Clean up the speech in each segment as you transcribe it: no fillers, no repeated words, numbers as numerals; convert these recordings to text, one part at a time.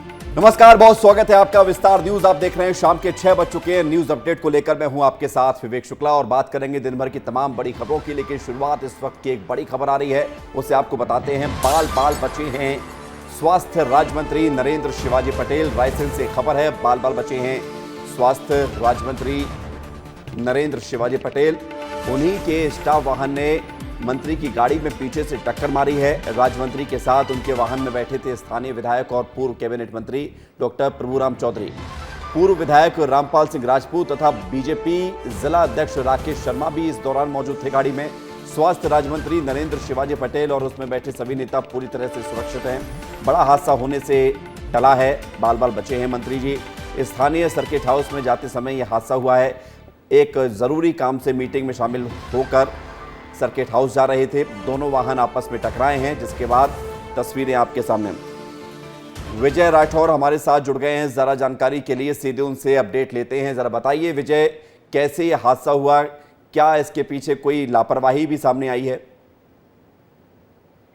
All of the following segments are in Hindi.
नमस्कार, बहुत स्वागत है आपका विस्तार न्यूज। आप देख रहे हैं शाम के 6 बज चुके हैं। न्यूज अपडेट को लेकर मैं हूं आपके साथ विवेक शुक्ला और बात करेंगे दिन भर की तमाम बड़ी खबरों की। लेकिन शुरुआत इस वक्त की एक बड़ी खबर आ रही है, उसे आपको बताते हैं। बाल बाल बचे हैं स्वास्थ्य राज्य मंत्री नरेंद्र शिवाजी पटेल। रायसेन से खबर है, बाल बाल बचे हैं स्वास्थ्य राज्य मंत्री नरेंद्र शिवाजी पटेल। उन्हीं के स्टाफ वाहन ने मंत्री की गाड़ी में पीछे से टक्कर मारी है। राज्य मंत्री के साथ उनके वाहन में बैठे थे स्थानीय विधायक और पूर्व कैबिनेट मंत्री डॉक्टर प्रभुराम चौधरी, पूर्व विधायक रामपाल सिंह राजपूत तथा बीजेपी जिला अध्यक्ष राकेश शर्मा भी इस दौरान मौजूद थे गाड़ी में। स्वास्थ्य राज्य मंत्री नरेंद्र शिवाजी पटेल और उसमें बैठे सभी नेता पूरी तरह से सुरक्षित हैं। बड़ा हादसा होने से टला है, बाल बाल बचे हैं मंत्री जी। स्थानीय सर्किट हाउस में जाते समय यह हादसा हुआ है। एक जरूरी काम से मीटिंग में शामिल होकर सर्किट हाउस जा रहे थे, दोनों वाहन आपस में टकराए हैं, जिसके बाद तस्वीरें आपके सामने। विजय राठौर हमारे साथ जुड़ गए हैं, जरा जानकारी के लिए सीधे उनसे अपडेट लेते हैं। जरा बताइए विजय, कैसे ये हादसा हुआ, क्या इसके पीछे कोई लापरवाही भी सामने आई है?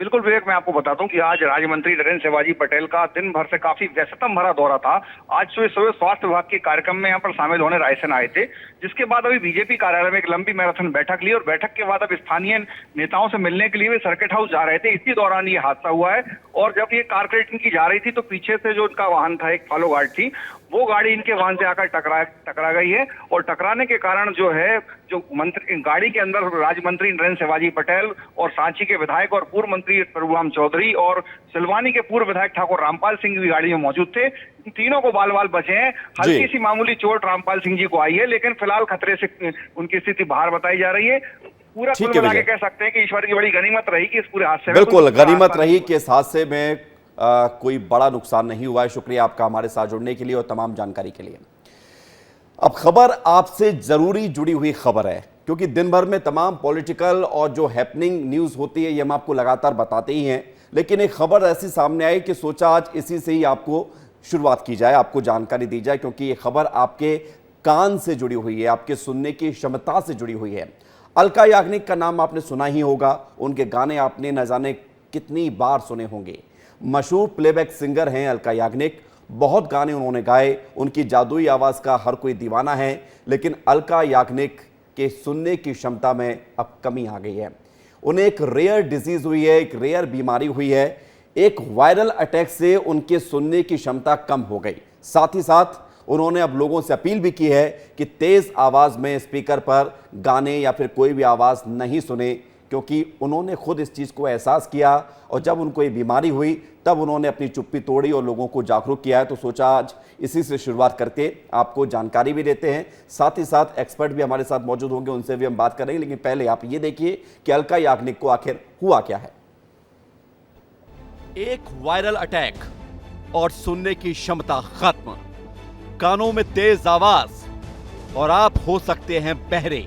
बिल्कुल विवेक, मैं आपको बताता हूं कि आज राज्य मंत्री नरेंद्र शिवाजी पटेल का दिन भर से काफी व्यस्ततम भरा दौरा था। आज सुबह स्वास्थ्य विभाग के कार्यक्रम में यहाँ पर शामिल होने रायसेन आए थे, जिसके बाद अभी बीजेपी कार्यालय में एक लंबी मैराथन बैठक ली और बैठक के बाद अब स्थानीय नेताओं से मिलने के लिए वे सर्किट हाउस जा रहे थे। इसी दौरान ये हादसा हुआ है और जब ये कार इनकी जा रही थी तो पीछे से जो उनका वाहन था, एक फॉलो गार्ड थी, वो गाड़ी इनके वाहन से आकर टकरा गई है और टकराने के कारण जो है जो मंत्री गाड़ी के अंदर राज्य मंत्री नरेंद्र शिवाजी पटेल और सांची के विधायक और पूर्व मंत्री प्रभुराम चौधरी और सिलवानी के पूर्व विधायक ठाकुर रामपाल सिंह भी गाड़ी में मौजूद थे। तीनों को बाल बाल बचे हैं। हल्की सी मामूली चोट रामपाल सिंह जी को आई है, लेकिन फिलहाल खतरे से उनकी स्थिति बाहर बताई जा रही है। पूरा कुल मिला के कह सकते हैं कि ईश्वर की बड़ी गनीमत रही कि इस पूरे हादसे में, बिल्कुल गनीमत रही कि इस हादसे में कोई बड़ा नुकसान नहीं हुआ है। शुक्रिया आपका हमारे साथ जुड़ने के लिए और तमाम जानकारी के लिए। अब खबर आपसे जरूरी जुड़ी हुई खबर है, क्योंकि दिन भर में तमाम पॉलिटिकल और जो हैपनिंग न्यूज होती है ये हम आपको लगातार बताते ही हैं, लेकिन एक खबर ऐसी सामने आई कि सोचा आज इसी से ही आपको शुरुआत की जाए, आपको जानकारी दी जाए, क्योंकि ये खबर आपके कान से जुड़ी हुई है, आपके सुनने की क्षमता से जुड़ी हुई है। अलका याग्निक का नाम आपने सुना ही होगा, उनके गाने आपने न जाने कितनी बार सुने होंगे। मशहूर प्लेबैक सिंगर हैं अलका याग्निक, बहुत गाने उन्होंने गाए, उनकी जादुई आवाज़ का हर कोई दीवाना है। लेकिन अलका याग्निक के सुनने की क्षमता में अब कमी आ गई है। उन्हें एक रेयर डिजीज हुई है, एक रेयर बीमारी हुई है। एक वायरल अटैक से उनके सुनने की क्षमता कम हो गई। साथ ही साथ उन्होंने अब लोगों से अपील भी की है कि तेज आवाज़ में स्पीकर पर गाने या फिर कोई भी आवाज़ नहीं सुने, क्योंकि उन्होंने खुद इस चीज़ को एहसास किया और जब उनको ये बीमारी हुई तब उन्होंने अपनी चुप्पी तोड़ी और लोगों को जागरूक किया है। तो सोचा आज इसी से शुरुआत करके आपको जानकारी भी देते हैं, साथ ही साथ एक्सपर्ट भी हमारे साथ मौजूद होंगे, उनसे भी हम बात करेंगे। लेकिन पहले आप ये देखिए कि अलका याग्निक को आखिर हुआ क्या है। एक वायरल अटैक और सुनने की क्षमता खत्म, कानों में तेज आवाज और आप हो सकते हैं बहरे।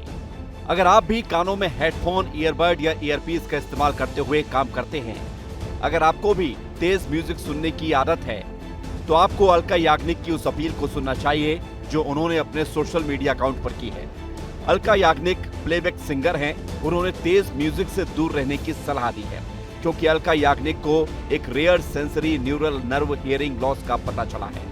अगर आप भी कानों में हेडफोन, ईयरबड या ईयरपीस का इस्तेमाल करते हुए काम करते हैं, अगर आपको भी तेज म्यूजिक सुनने की आदत है, तो आपको अलका याग्निक की उस अपील को सुनना चाहिए जो उन्होंने अपने सोशल मीडिया अकाउंट पर की है। अलका याग्निक प्लेबैक सिंगर हैं, उन्होंने तेज म्यूजिक से दूर रहने की सलाह दी है, क्योंकि अलका याग्निक को एक rare sensory neural nerve hearing loss का पता चला है।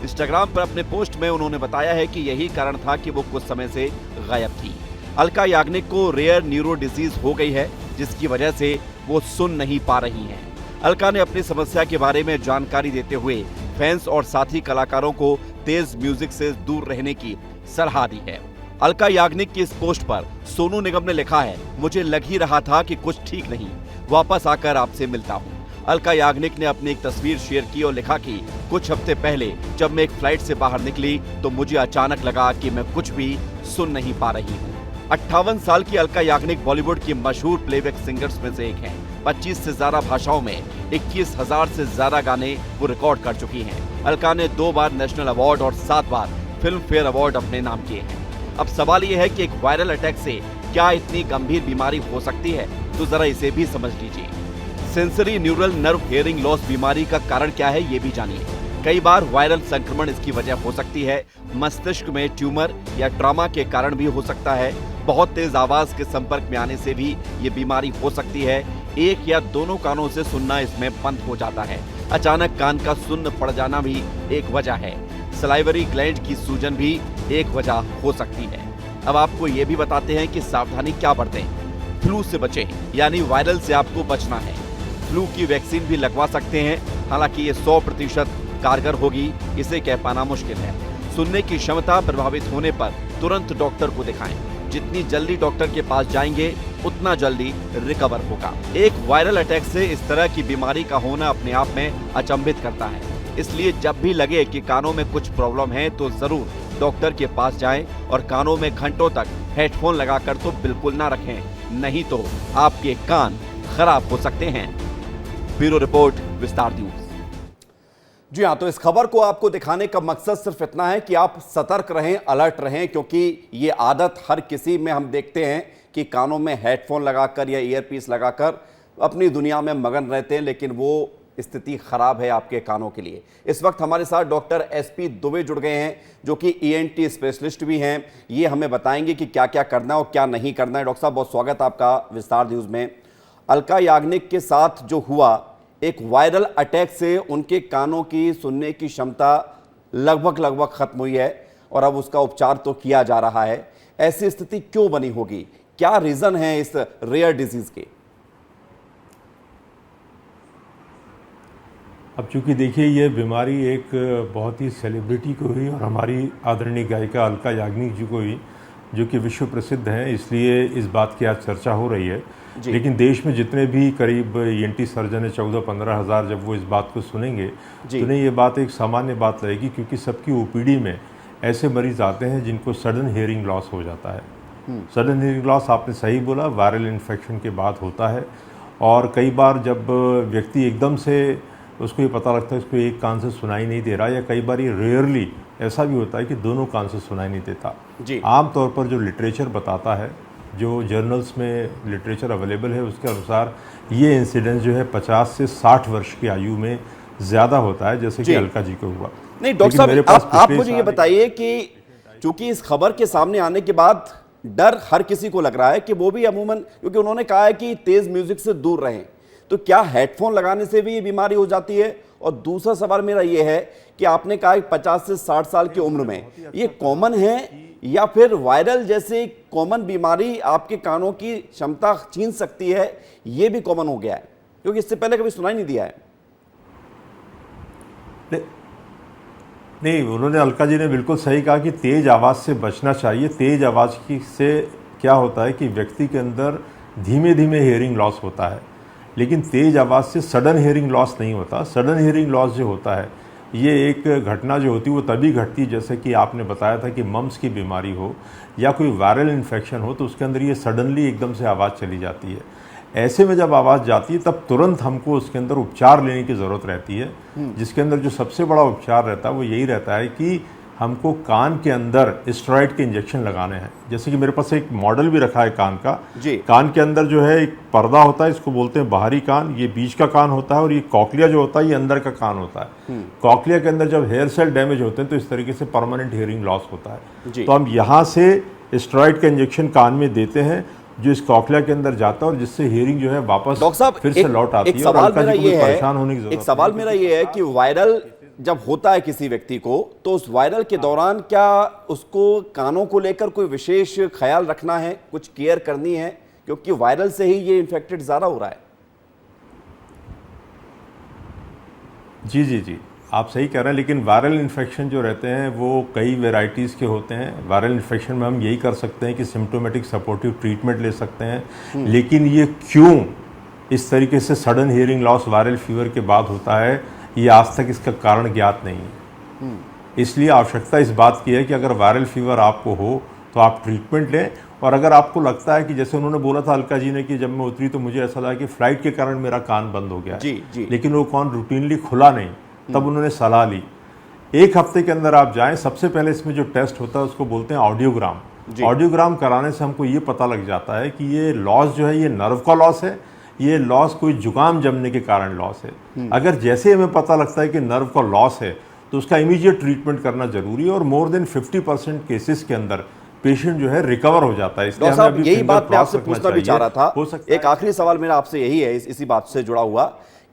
इंस्टाग्राम पर अपने पोस्ट में उन्होंने बताया है कि यही कारण था कि वो कुछ समय से गायब थी। अलका याग्निक को रेयर न्यूरो डिजीज हो गई है, जिसकी वजह से वो सुन नहीं पा रही हैं। अलका ने अपनी समस्या के बारे में जानकारी देते हुए फैंस और साथी कलाकारों को तेज म्यूजिक से दूर रहने की सलाह दी है। अलका याग्निक की इस पोस्ट पर सोनू निगम ने लिखा है, मुझे लग ही रहा था कि कुछ ठीक नहीं, वापस आकर आपसे मिलता हूँ। अलका याग्निक ने अपनी एक तस्वीर शेयर की और लिखा कि कुछ हफ्ते पहले जब मैं एक फ्लाइट से बाहर निकली तो मुझे अचानक लगा कि मैं कुछ भी सुन नहीं पा रही हूँ। 58 साल की अलका याग्निक बॉलीवुड की मशहूर प्लेबैक सिंगर्स में से एक हैं। 25 से ज्यादा भाषाओं में 21,000 से ज्यादा गाने वो रिकॉर्ड कर चुकी हैं। अलका ने 2 बार नेशनल अवार्ड और 7 बार फिल्म फेयर अवार्ड अपने नाम किए हैं। अब सवाल ये है कि एक वायरल अटैक से क्या इतनी गंभीर बीमारी हो सकती है, तो जरा इसे भी समझ लीजिए। Sensory neural nerve hearing loss बीमारी का कारण क्या है, ये भी जानिए। कई बार वायरल संक्रमण इसकी वजह हो सकती है। मस्तिष्क में ट्यूमर या ट्रॉमा के कारण भी हो सकता है। बहुत तेज आवाज के संपर्क में आने से भी ये बीमारी हो सकती है। एक या दोनों कानों से सुनना इसमें बंद हो जाता है। अचानक कान का सुन्न पड़ जाना भी एक वजह है। सलाइवरी ग्लैंड की सूजन भी एक वजह हो सकती है। अब आपको ये भी बताते हैं कि सावधानी क्या बरतें। फ्लू से बचें, यानी वायरल से आपको बचना है। फ्लू की वैक्सीन भी लगवा सकते हैं, हालांकि ये 100% कारगर होगी, इसे कह पाना मुश्किल है। सुनने की क्षमता प्रभावित होने पर तुरंत डॉक्टर को दिखाएं। जितनी जल्दी डॉक्टर के पास जाएंगे उतना जल्दी रिकवर होगा। एक वायरल अटैक से इस तरह की बीमारी का होना अपने आप में अचंभित करता है। इसलिए जब भी लगे कि कानों में कुछ प्रॉब्लम है तो जरूर डॉक्टर के पास जाएं और कानों में घंटों तक हेडफोन लगाकर तो बिल्कुल ना रखें, नहीं तो आपके कान खराब हो सकते हैं। ब्यूरो रिपोर्ट, विस्तार न्यूज। जी हाँ, तो इस खबर को आपको दिखाने का मकसद सिर्फ इतना है कि आप सतर्क रहें, अलर्ट रहें, क्योंकि ये आदत हर किसी में हम देखते हैं कि कानों में हेडफोन लगाकर या ईयरपीस लगाकर अपनी दुनिया में मगन रहते हैं, लेकिन वो स्थिति खराब है आपके कानों के लिए। इस वक्त हमारे साथ डॉक्टर एसपी दुबे जुड़ गए हैं, जो कि ईएनटी स्पेशलिस्ट भी हैं। ये हमें बताएंगे कि क्या क्या करना है और क्या नहीं करना है। डॉक्टर साहब, बहुत स्वागत आपका विस्तार न्यूज में। अलका याग्निक के साथ जो हुआ, एक वायरल अटैक से उनके कानों की सुनने की क्षमता लगभग खत्म हुई है और अब उसका उपचार तो किया जा रहा है। ऐसी स्थिति क्यों बनी होगी? क्या रीजन है इस रेयर डिजीज के? अब चूंकि देखिए, ये बीमारी एक बहुत ही सेलिब्रिटी को हुई और हमारी आदरणीय गायिका अलका याग्निक जी को हुई, जो कि विश्व प्रसिद्ध हैं, इसलिए इस बात की आज चर्चा हो रही है। लेकिन देश में जितने भी करीब ईएनटी सर्जन है, 14-15 हज़ार, जब वो इस बात को सुनेंगे तो उन्हें ये बात एक सामान्य बात लगेगी, क्योंकि सबकी ओपीडी में ऐसे मरीज आते हैं जिनको सडन हियरिंग लॉस हो जाता है। सडन हियरिंग लॉस, आपने सही बोला, वायरल इन्फेक्शन के बाद होता है। और कई बार जब व्यक्ति एकदम से उसको ये पता लगता है उसको एक कान से सुनाई नहीं दे रहा, या कई बार ये रेयरली ऐसा भी होता है कि दोनों कान से सुनाई नहीं देता। आमतौर पर जो लिटरेचर बताता है, जो जर्नल्स में लिटरेचर अवेलेबल है, उसके अनुसार ये इंसिडेंस जो है 50 से 60 वर्ष की आयु में ज़्यादा होता है, जैसे कि अलका जी को हुआ। नहीं डॉक्टर साहब, आप मुझे ये बताइए कि चूंकि इस खबर के सामने आने के बाद डर हर किसी को लग रहा है कि वो भी अमूमन, क्योंकि उन्होंने कहा है कि तेज म्यूजिक से दूर रहें, तो क्या हेडफोन लगाने से भी ये बीमारी हो जाती है? और दूसरा सवाल मेरा ये है कि आपने कहा 50 से 60 साल की उम्र में ये कॉमन है, या फिर वायरल जैसे कॉमन बीमारी आपके कानों की क्षमता छीन सकती है, ये भी कॉमन हो गया है? क्योंकि इससे पहले कभी सुनाई नहीं दिया है। नहीं, उन्होंने, अलका जी ने बिल्कुल सही कहा कि तेज आवाज़ से बचना चाहिए। तेज आवाज़ से क्या होता है कि व्यक्ति के अंदर धीमे धीमे हियरिंग लॉस होता है, लेकिन तेज आवाज़ से सडन हियरिंग लॉस नहीं होता। सडन हियरिंग लॉस जो होता है, ये एक घटना जो होती है वो तभी घटती है, जैसे कि आपने बताया था कि मम्स की बीमारी हो या कोई वायरल इन्फेक्शन हो, तो उसके अंदर ये सडनली एकदम से आवाज़ चली जाती है। ऐसे में जब आवाज़ जाती है तब तुरंत हमको उसके अंदर उपचार लेने की ज़रूरत रहती है, जिसके अंदर जो सबसे बड़ा उपचार रहता है वो यही रहता है कि हमको कान के अंदर स्टेरॉइड के इंजेक्शन लगाने हैं। जैसे कि मेरे पास एक मॉडल भी रखा है कान का। कान के अंदर जो है एक पर्दा होता है, इसको बोलते हैं बाहरी कान, ये बीच का कान होता है, और ये कॉकलिया जो होता है ये अंदर का कान होता है। कॉकलिया के अंदर जब हेयर सेल डैमेज होते हैं तो इस तरीके से परमानेंट हियरिंग लॉस होता है। तो हम यहाँ से स्टेरॉइड का इंजेक्शन कान में देते हैं, जो इस कॉकलिया के अंदर जाता है, और जिससे हियरिंग जो है वापस फिर से लौट आती है। एक सवाल मेरा ये है कि वायरल जब होता है किसी व्यक्ति को, तो उस वायरल के दौरान क्या उसको कानों को लेकर कोई विशेष ख्याल रखना है, कुछ केयर करनी है? क्योंकि वायरल से ही ये इन्फेक्टेड ज्यादा हो रहा है। जी, आप सही कह रहे हैं, लेकिन वायरल इन्फेक्शन जो रहते हैं वो कई वेराइटीज़ के होते हैं। वायरल इन्फेक्शन में हम यही कर सकते हैं कि सिम्टोमेटिक सपोर्टिव ट्रीटमेंट ले सकते हैं, लेकिन ये क्यों इस तरीके से sudden hearing loss viral fever के बाद होता है, ये आज तक इसका कारण ज्ञात नहीं है। इसलिए आवश्यकता इस बात की है कि अगर वायरल फीवर आपको हो तो आप ट्रीटमेंट लें, और अगर आपको लगता है कि जैसे उन्होंने बोला था अलका जी ने कि जब मैं उतरी तो मुझे ऐसा लगा कि फ्लाइट के कारण मेरा कान बंद हो गया, लेकिन वो कान रूटीनली खुला नहीं, तब उन्होंने सलाह ली 1 हफ्ते के अंदर आप जाएं। सबसे पहले इसमें जो टेस्ट होता है उसको बोलते हैं ऑडियोग्राम। ऑडियोग्राम कराने से हमको ये पता लग जाता है कि ये लॉस जो है ये नर्व का लॉस है, ये लॉस कोई जुकाम जमने के कारण लॉस है। अगर जैसे हमें पता लगता है कि नर्व का लॉस है तो उसका इमीडिएट ट्रीटमेंट करना जरूरी है, और मोर देन 50% केसेस के अंदर पेशेंट जो है रिकवर हो जाता है। इसलिए यही बात मैं आपसे पूछना भी चाह रहा था। एक आखिरी सवाल मेरा आपसे यही है, इसी बात से जुड़ा हुआ,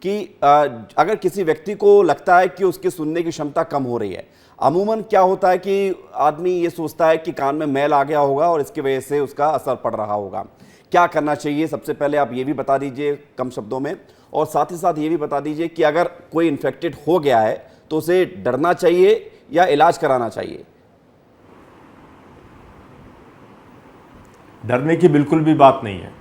कि अगर किसी व्यक्ति को लगता है कि उसकी सुनने की क्षमता कम हो रही है, अमूमन क्या होता है कि आदमी ये सोचता है कि कान में मैल आ गया होगा और इसकी वजह से उसका असर पड़ रहा होगा। क्या करना चाहिए, सबसे पहले आप ये भी बता दीजिए कम शब्दों में, और साथ ही साथ ये भी बता दीजिए कि अगर कोई इन्फेक्टेड हो गया है तो उसे डरना चाहिए या इलाज कराना चाहिए? डरने की बिल्कुल भी बात नहीं है,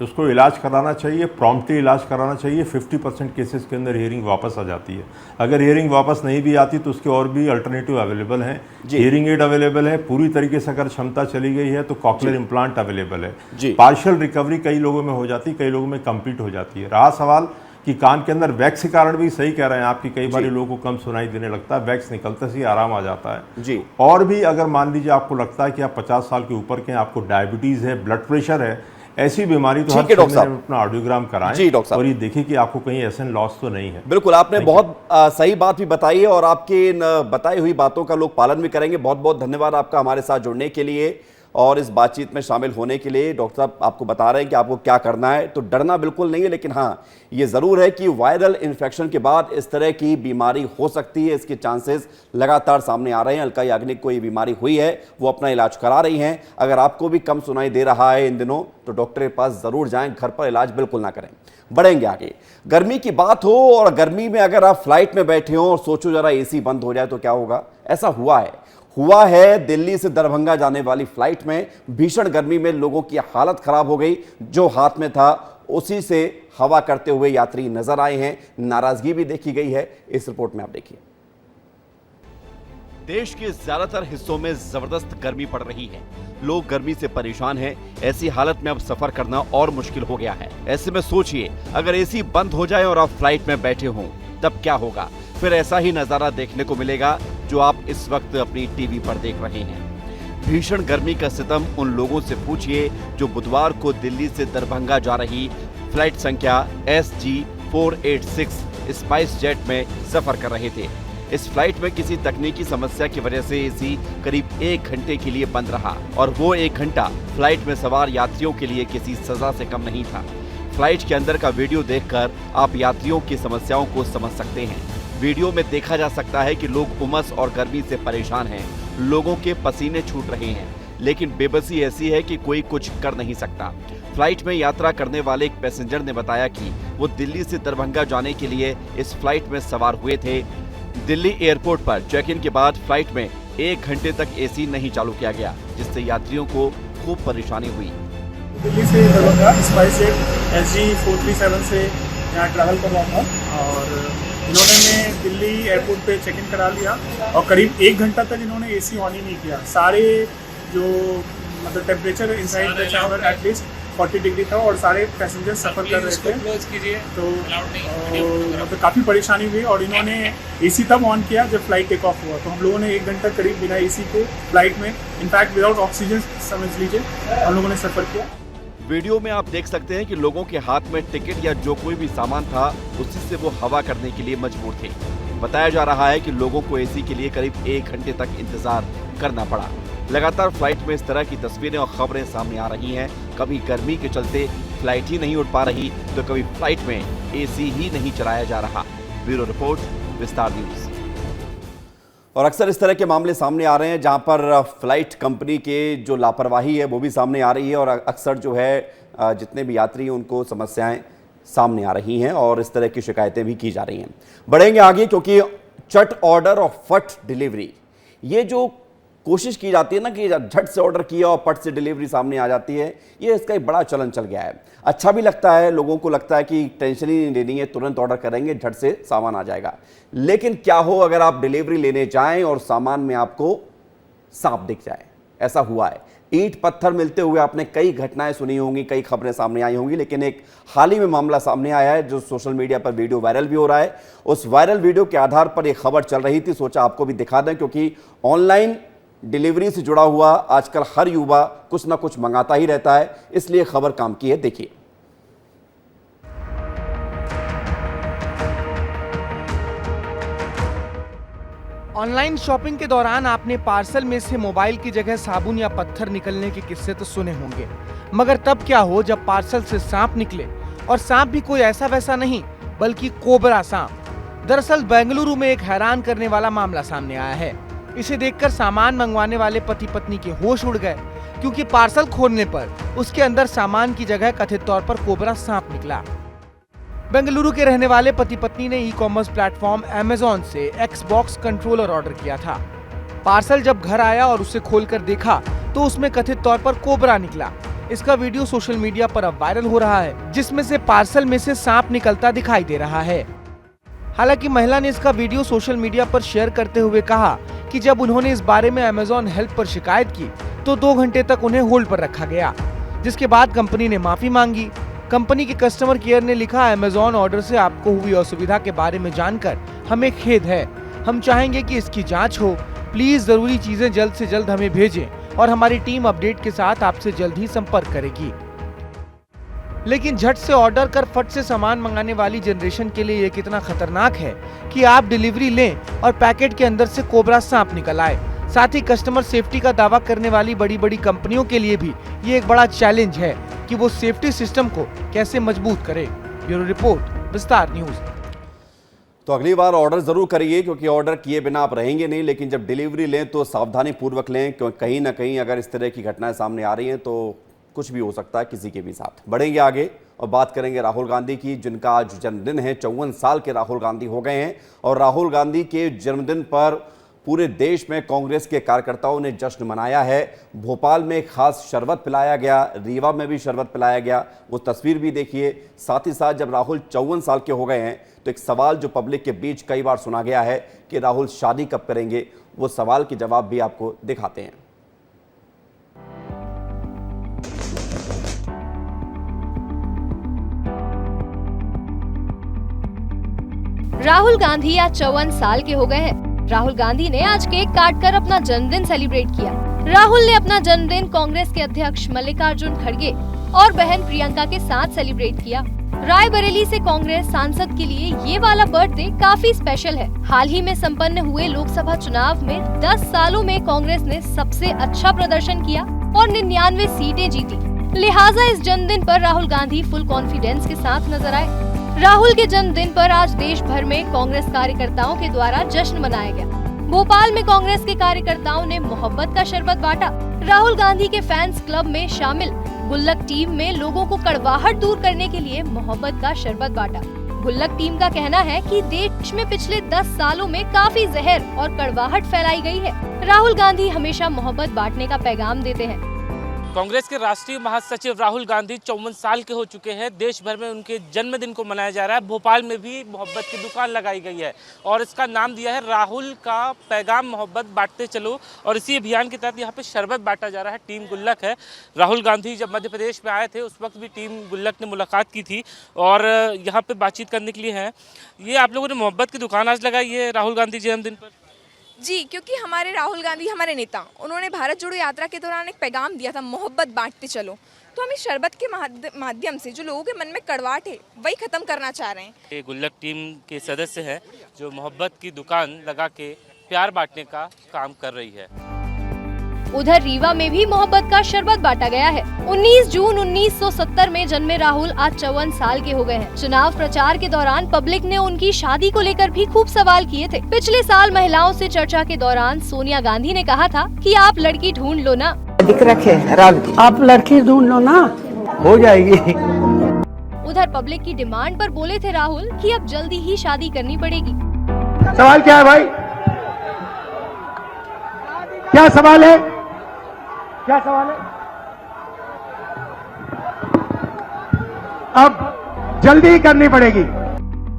उसको इलाज कराना चाहिए, प्रॉम्प्टली इलाज कराना चाहिए। 50% केसेस के अंदर हियरिंग वापस आ जाती है। अगर हियरिंग वापस नहीं भी आती तो उसके और भी अल्टरनेटिव अवेलेबल हैं। हियरिंग एड अवेलेबल है, पूरी तरीके से अगर क्षमता चली गई है तो कॉक्लियर इम्प्लांट अवेलेबल है। पार्शियल रिकवरी कई लोगों में हो जाती है, कई लोगों में कंप्लीट हो जाती है। रहा सवाल कि कान के अंदर वैक्स के कारण, भी सही कह रहे हैं आपकी, कई बार लोगों को कम सुनाई देने लगता है, वैक्स निकलते से ही आराम आ जाता है जी। और भी अगर मान लीजिए आपको लगता है कि आप 50 साल के ऊपर के हैं, आपको डायबिटीज है, ब्लड प्रेशर है, ऐसी बीमारी, तो हर 6 महीने में अपना ऑडियोग्राम कराएं जी डॉक्टर साहब, और ये देखिए कि आपको कहीं एसन लॉस तो नहीं है। बिल्कुल, आपने बहुत सही बात भी बताई है और आपकी इन बताई हुई बातों का लोग पालन भी करेंगे। बहुत बहुत धन्यवाद आपका हमारे साथ जुड़ने के लिए और इस बातचीत में शामिल होने के लिए। डॉक्टर साहब आपको बता रहे हैं कि आपको क्या करना है, तो डरना बिल्कुल नहीं है, लेकिन हाँ ये ज़रूर है कि वायरल इन्फेक्शन के बाद इस तरह की बीमारी हो सकती है, इसके चांसेस लगातार सामने आ रहे हैं। अलका याग्निक को ये बीमारी हुई है, वो अपना इलाज करा रही हैं। अगर आपको भी कम सुनाई दे रहा है इन दिनों तो डॉक्टर के पास ज़रूर जाएं, घर पर इलाज बिल्कुल ना करें। बढ़ेंगे आगे। गर्मी की बात हो और गर्मी में अगर आप फ्लाइट में बैठे हो और सोचो जरा एसी बंद हो जाए तो क्या होगा। ऐसा हुआ है दिल्ली से दरभंगा जाने वाली फ्लाइट में भीषण गर्मी में लोगों की हालत खराब हो गई। जो हाथ में था उसी से हवा करते हुए यात्री नजर आए हैं, नाराजगी भी देखी गई है। इस रिपोर्ट में आप देखिए। देश के ज्यादातर हिस्सों में जबरदस्त गर्मी पड़ रही है, लोग गर्मी से परेशान हैं। ऐसी हालत में अब सफर करना और मुश्किल हो गया है। ऐसे में सोचिए अगर एसी बंद हो जाए और आप फ्लाइट में बैठे हों तब क्या होगा। फिर ऐसा ही नजारा देखने को मिलेगा जो आप इस वक्त अपनी टीवी पर देख रहे हैं। भीषण गर्मी का सितम उन लोगों से पूछिए जो बुधवार को दिल्ली से दरभंगा जा रही फ्लाइट संख्या SG 486 स्पाइस जेट में सफर कर रहे थे। इस फ्लाइट में किसी तकनीकी समस्या की वजह से एसी करीब 1 घंटे के लिए बंद रहा और वो 1 घंटा फ्लाइट में सवार यात्रियों के लिए किसी सजा से कम नहीं था। फ्लाइट के अंदर का वीडियो देखकर आप यात्रियों की समस्याओं को समझ सकते हैं। वीडियो में देखा जा सकता है कि लोग उमस और गर्मी से परेशान हैं, लोगों के पसीने छूट रहे हैं, लेकिन बेबसी ऐसी है कि कोई कुछ कर नहीं सकता। फ्लाइट में यात्रा करने वाले एक पैसेंजर ने बताया कि वो दिल्ली से दरभंगा जाने के लिए इस फ्लाइट में सवार हुए थे। दिल्ली एयरपोर्ट पर चेक इन के बाद फ्लाइट में 1 घंटे तक एसी नहीं चालू किया गया, जिससे यात्रियों को खूब परेशानी हुई। दिल्ली से दरभंगा स्पाइस जेट SG 437 से यहाँ ट्रैवल कर रहा था और इन्होंने मैं दिल्ली एयरपोर्ट पे चेक इन करा लिया और करीब 1 घंटा तक इन्होंने एसी ऑन ही नहीं किया। सारे जो मतलब temperature inside the chamber at least 40 degree था और सारे पैसेंजर सफ़र कर रहे थे, तो मतलब काफ़ी परेशानी हुई। और इन्होंने एसी तब ऑन किया जब फ्लाइट टेक ऑफ हुआ, तो हम लोगों ने 1 घंटा करीब बिना एसी के फ्लाइट में, इनफैक्ट विदाउट ऑक्सीजन समझ लीजिए, हम लोगों ने सफ़र किया। वीडियो में आप देख सकते हैं कि लोगों के हाथ में टिकट या जो कोई भी सामान था उसी से वो हवा करने के लिए मजबूर थे। बताया जा रहा है कि लोगों को एसी के लिए करीब 1 घंटे तक इंतजार करना पड़ा। लगातार फ्लाइट में इस तरह की तस्वीरें और खबरें सामने आ रही हैं। कभी गर्मी के चलते फ्लाइट ही नहीं उड़ पा रही तो कभी फ्लाइट में एसी ही नहीं चलाया जा रहा। ब्यूरो रिपोर्ट, विस्तार न्यूज। और अक्सर इस तरह के मामले सामने आ रहे हैं जहां पर फ्लाइट कंपनी के जो लापरवाही है वो भी सामने आ रही है और अक्सर जो है जितने भी यात्री हैं उनको समस्याएं सामने आ रही हैं और इस तरह की शिकायतें भी की जा रही हैं। बढ़ेंगे आगे क्योंकि चट ऑर्डर और फट डिलीवरी, ये जो कोशिश की जाती है ना कि झट से ऑर्डर किया और पट से डिलीवरी सामने आ जाती है, ये इसका एक बड़ा चलन चल गया है। अच्छा भी लगता है, लोगों को लगता है कि टेंशन ही नहीं लेनी है, तुरंत ऑर्डर करेंगे, झट से सामान आ जाएगा। लेकिन क्या हो अगर आप डिलीवरी लेने जाएं और सामान में आपको सांप दिख जाए। ऐसा हुआ है, ईंट पत्थर मिलते हुए आपने कई घटनाएं सुनी होंगी, कई खबरें सामने आई होंगी, लेकिन एक हाल ही में मामला सामने आया है जो सोशल मीडिया पर वीडियो वायरल भी हो रहा है। उस वायरल वीडियो के आधार पर एक खबर चल रही थी, सोचा आपको भी दिखा दें क्योंकि ऑनलाइन डिलीवरी से जुड़ा हुआ आजकल हर युवा कुछ ना कुछ मंगाता ही रहता है, इसलिए खबर काम की है। देखिए। ऑनलाइन शॉपिंग के दौरान आपने पार्सल में से मोबाइल की जगह साबुन या पत्थर निकलने के किस्से तो सुने होंगे, मगर तब क्या हो जब पार्सल से सांप निकले, और सांप भी कोई ऐसा वैसा नहीं बल्कि कोबरा सांप। दरअसल बेंगलुरु में एक हैरान करने वाला मामला सामने आया है। इसे देखकर सामान मंगवाने वाले पति पत्नी के होश उड़ गए, क्योंकि पार्सल खोलने पर उसके अंदर सामान की जगह कथित तौर पर कोबरा सांप निकला। बेंगलुरु के रहने वाले पति पत्नी ने ई-कॉमर्स प्लेटफॉर्म अमेज़न से एक्सबॉक्स कंट्रोलर ऑर्डर किया था। पार्सल जब घर आया और उसे खोलकर देखा तो उसमें कथित तौर पर कोबरा निकला। इसका वीडियो सोशल मीडिया पर अब वायरल हो रहा है, जिसमें से पार्सल में से सांप निकलता दिखाई दे रहा है। हालांकि महिला ने इसका वीडियो सोशल मीडिया पर शेयर करते हुए कहा कि जब उन्होंने इस बारे में अमेज़न हेल्प पर शिकायत की तो 2 घंटे तक उन्हें होल्ड पर रखा गया, जिसके बाद कंपनी ने माफी मांगी। कंपनी के कस्टमर केयर ने लिखा, अमेज़न ऑर्डर से आपको हुई असुविधा के बारे में जानकर हमें खेद है। हम चाहेंगे कि इसकी जांच हो। प्लीज जरूरी चीजें जल्द से जल्द हमें भेजें और हमारी टीम अपडेट के साथ आपसे जल्द ही संपर्क करेगी। लेकिन झट से ऑर्डर कर फट से सामान मंगाने वाली जनरेशन के लिए ये कितना खतरनाक है कि आप डिलीवरी लें और पैकेट के अंदर से कोबरा सांप निकल आए। साथ ही कस्टमर सेफ्टी का दावा करने वाली बड़ी बड़ी कंपनियों के लिए भी ये एक बड़ा चैलेंज है कि वो सेफ्टी सिस्टम को कैसे मजबूत करे। ब्यूरो रिपोर्ट, विस्तार न्यूज। तो अगली बार ऑर्डर जरूर करिए, क्योंकि ऑर्डर किए बिना आप रहेंगे नहीं, लेकिन जब डिलीवरी लें तो सावधानी पूर्वक लें, क्योंकि कहीं ना कहीं अगर इस तरह की घटनाएं सामने आ रही हैं तो कुछ भी हो सकता है किसी के भी साथ। बढ़ेंगे आगे और बात करेंगे राहुल गांधी की, जिनका आज जन्मदिन है। 54 साल के राहुल गांधी हो गए हैं और राहुल गांधी के जन्मदिन पर पूरे देश में कांग्रेस के कार्यकर्ताओं ने जश्न मनाया है। भोपाल में खास शरबत पिलाया गया, रीवा में भी शरबत पिलाया गया, वो तस्वीर भी देखिए। साथ ही साथ जब राहुल 54 साल के हो गए हैं तो एक सवाल जो पब्लिक के बीच कई बार सुना गया है कि राहुल शादी कब करेंगे, वो सवाल के जवाब भी आपको दिखाते हैं। राहुल गांधी आज 54 साल के हो गए हैं। राहुल गांधी ने आज केक काटकर अपना जन्मदिन सेलिब्रेट किया। राहुल ने अपना जन्मदिन कांग्रेस के अध्यक्ष मल्लिकार्जुन खड़गे और बहन प्रियंका के साथ सेलिब्रेट किया। रायबरेली से कांग्रेस सांसद के लिए ये वाला बर्थडे काफी स्पेशल है। हाल ही में संपन्न हुए लोकसभा चुनाव में 10 सालों में कांग्रेस ने सबसे अच्छा प्रदर्शन किया और 99 सीटें जीती। लिहाजा इस जन्मदिन पर राहुल गांधी फुल कॉन्फिडेंस के साथ नजर आए। राहुल के जन्मदिन पर आज देश भर में कांग्रेस कार्यकर्ताओं के द्वारा जश्न मनाया गया। भोपाल में कांग्रेस के कार्यकर्ताओं ने मोहब्बत का शरबत बांटा। राहुल गांधी के फैंस क्लब में शामिल गुल्लक टीम में लोगों को कड़वाहट दूर करने के लिए मोहब्बत का शरबत बांटा। गुल्लक टीम का कहना है कि देश में पिछले 10 सालों में काफी जहर और कड़वाहट फैलाई गई है। राहुल गांधी हमेशा मोहब्बत बांटने का पैगाम देते हैं। कांग्रेस के राष्ट्रीय महासचिव राहुल गांधी 54 साल के हो चुके हैं। देश भर में उनके जन्मदिन को मनाया जा रहा है। भोपाल में भी मोहब्बत की दुकान लगाई गई है और इसका नाम दिया है राहुल का पैगाम मोहब्बत बांटते चलो। और इसी अभियान के तहत यहाँ पे शरबत बांटा जा रहा है। टीम गुल्लक है। राहुल गांधी जब मध्य प्रदेश में आए थे उस वक्त भी टीम गुल्लक ने मुलाकात की थी और यहाँ पे बातचीत करने के लिए है। ये आप लोगों ने मोहब्बत की दुकान आज लगाई है राहुल गांधी जन्मदिन पर? जी, क्योंकि हमारे राहुल गांधी हमारे नेता, उन्होंने भारत जोड़ो यात्रा के दौरान एक पैगाम दिया था, मोहब्बत बांटते चलो। तो हम इस शरबत के माध्यम से जो लोगों के मन में कड़वाहट है वही खत्म करना चाह रहे हैं। ये गुल्लक टीम के सदस्य हैं जो मोहब्बत की दुकान लगा के प्यार बांटने का काम कर रही है। उधर रीवा में भी मोहब्बत का शरबत बांटा गया है। 19 जून 1970 में जन्मे राहुल आज 54 साल के हो गए हैं। चुनाव प्रचार के दौरान पब्लिक ने उनकी शादी को लेकर भी खूब सवाल किए थे। पिछले साल महिलाओं से चर्चा के दौरान सोनिया गांधी ने कहा था कि आप लड़की ढूंढ लो ना। दिख रखे आप लड़की ढूंढ लो ना, हो जाएगी। उधर पब्लिक की डिमांड पर बोले थे राहुल कि अब जल्दी ही शादी करनी पड़ेगी। सवाल क्या है भाई? क्या सवाल है? क्या सवाल है? अब जल्दी करनी पड़ेगी।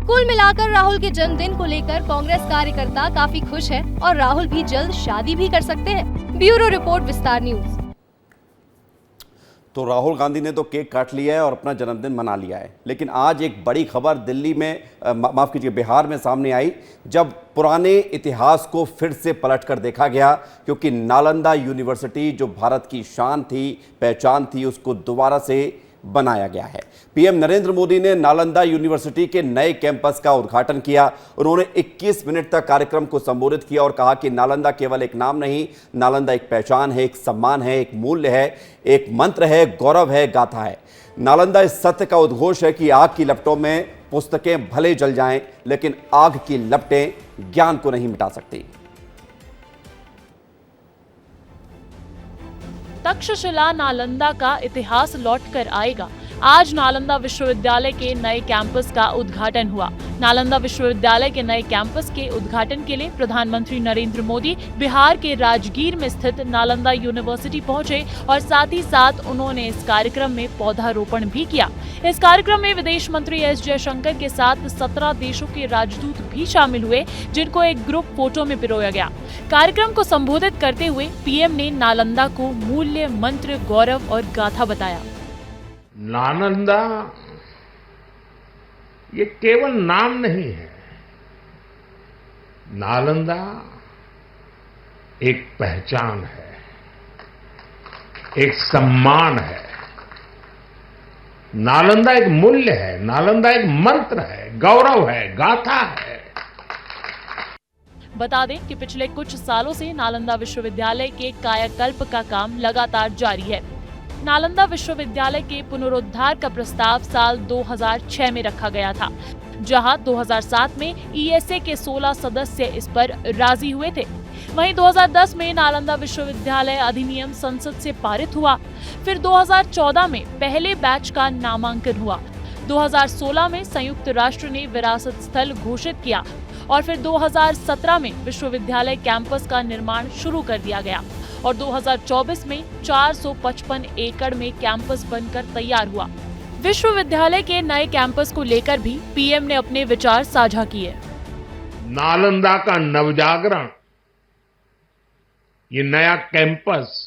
कुल मिलाकर राहुल के जन्मदिन को लेकर कांग्रेस कार्यकर्ता काफी खुश है और राहुल भी जल्द शादी भी कर सकते हैं। ब्यूरो रिपोर्ट, विस्तार न्यूज। तो राहुल गांधी ने तो केक काट लिया है और अपना जन्मदिन मना लिया है, लेकिन आज एक बड़ी खबर दिल्ली में माफ कीजिए बिहार में सामने आई, जब पुराने इतिहास को फिर से पलटकर देखा गया, क्योंकि नालंदा यूनिवर्सिटी जो भारत की शान थी, पहचान थी, उसको दोबारा से बनाया गया है। पीएम नरेंद्र मोदी ने नालंदा यूनिवर्सिटी के नए कैंपस का उद्घाटन किया। उन्होंने 21 मिनट तक कार्यक्रम को संबोधित किया और कहा कि नालंदा केवल एक नाम नहीं, नालंदा एक पहचान है, एक सम्मान है, एक मूल्य है, एक मंत्र है, गौरव है, गाथा है। नालंदा इस सत्य का उद्घोष है कि आग की लपटों में पुस्तकें भले जल जाएं, लेकिन आग की लपटें ज्ञान को नहीं मिटा सकती। तक्षशिला नालंदा का इतिहास लौट कर आएगा। आज नालंदा विश्वविद्यालय के नए कैंपस का उद्घाटन हुआ। नालंदा विश्वविद्यालय के नए कैंपस के उद्घाटन के लिए प्रधानमंत्री नरेंद्र मोदी बिहार के राजगीर में स्थित नालंदा यूनिवर्सिटी पहुंचे और साथ ही साथ उन्होंने इस कार्यक्रम में पौधारोपण भी किया। इस कार्यक्रम में विदेश मंत्री एस जयशंकर के साथ 17 देशों के राजदूत भी शामिल हुए, जिनको एक ग्रुप फोटो में पिरोया गया। कार्यक्रम को संबोधित करते हुए पीएम ने नालंदा को मूल्य, मंत्र, गौरव और गाथा बताया। नालंदा ये केवल नाम नहीं है, नालंदा एक पहचान है, एक सम्मान है, नालंदा एक मूल्य है, नालंदा एक मंत्र है, गौरव है, गाथा है। बता दें कि पिछले कुछ सालों से नालंदा विश्वविद्यालय के कायाकल्प का काम लगातार जारी है। नालंदा विश्वविद्यालय के पुनरुद्धार का प्रस्ताव साल 2006 में रखा गया था, जहां 2007 में ईएसए के 16 सदस्य इस पर राजी हुए थे। वहीं 2010 में नालंदा विश्वविद्यालय अधिनियम संसद से पारित हुआ। फिर 2014 में पहले बैच का नामांकन हुआ। 2016 में संयुक्त राष्ट्र ने विरासत स्थल घोषित किया और फिर 2017 में विश्वविद्यालय कैंपस का निर्माण शुरू कर दिया गया और 2024 में 455 एकड़ में कैंपस बनकर तैयार हुआ। विश्वविद्यालय के नए कैंपस को लेकर भी पीएम ने अपने विचार साझा किए। नालंदा का नवजागरण, ये नया कैंपस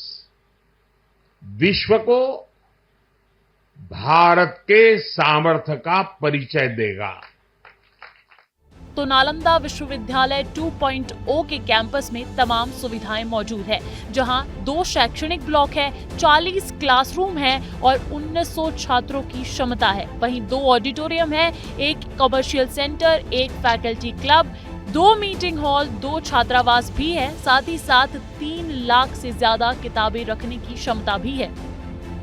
विश्व को भारत के सामर्थ्य का परिचय देगा। तो नालंदा विश्वविद्यालय 2.0 के कैंपस में तमाम सुविधाएं मौजूद है, जहां 2 शैक्षणिक ब्लॉक है, 40 क्लासरूम है और 1900 छात्रों की क्षमता है। वहीं 2 ऑडिटोरियम है, 1 commercial centre, 1 faculty club, 2 meeting hall, 2 छात्रावास भी है। साथ ही साथ 3 लाख से ज्यादा किताबें रखने की क्षमता भी है।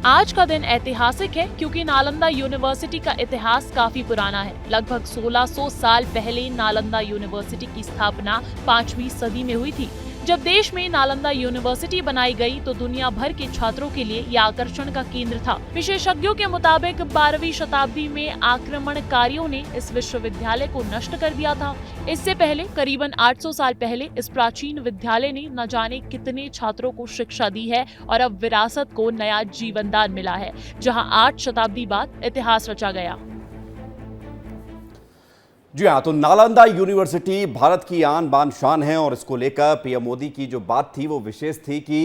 आज का दिन ऐतिहासिक है क्योंकि नालंदा यूनिवर्सिटी का इतिहास काफी पुराना है। लगभग 1600 साल पहले नालंदा यूनिवर्सिटी की स्थापना 5वीं सदी में हुई थी। जब देश में नालंदा यूनिवर्सिटी बनाई गई तो दुनिया भर के छात्रों के लिए यह आकर्षण का केंद्र था। विशेषज्ञों के मुताबिक 12वीं शताब्दी में आक्रमणकारियों ने इस विश्वविद्यालय को नष्ट कर दिया था। इससे पहले करीबन 800 साल पहले इस प्राचीन विद्यालय ने न जाने कितने छात्रों को शिक्षा दी है और अब विरासत को नया जीवनदान मिला है, जहां 8 शताब्दी बाद इतिहास रचा गया। जी हाँ, तो नालंदा यूनिवर्सिटी भारत की आन बान शान है और इसको लेकर पीएम मोदी की जो बात थी वो विशेष थी कि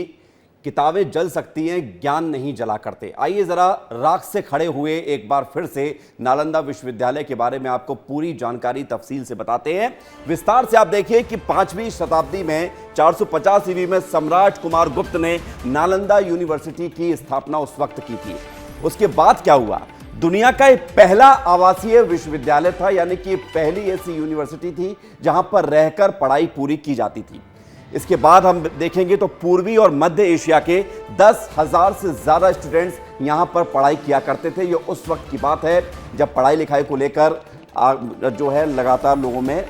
किताबें जल सकती हैं, ज्ञान नहीं जला करते। आइए जरा राख से खड़े हुए एक बार फिर से नालंदा विश्वविद्यालय के बारे में आपको पूरी जानकारी तफसील से बताते हैं। विस्तार से आप देखिए कि 5वीं शताब्दी में 450 ईस्वी में सम्राट कुमार गुप्त ने नालंदा यूनिवर्सिटी की स्थापना उस वक्त की थी। उसके बाद क्या हुआ? दुनिया का एक पहला आवासीय विश्वविद्यालय था, यानी कि पहली ऐसी यूनिवर्सिटी थी जहां पर रहकर पढ़ाई पूरी की जाती थी। इसके बाद हम देखेंगे तो पूर्वी और मध्य एशिया के 10,000 से ज्यादा स्टूडेंट्स यहां पर पढ़ाई किया करते थे। ये उस वक्त की बात है जब पढ़ाई लिखाई को लेकर जो है लगातार लोगों में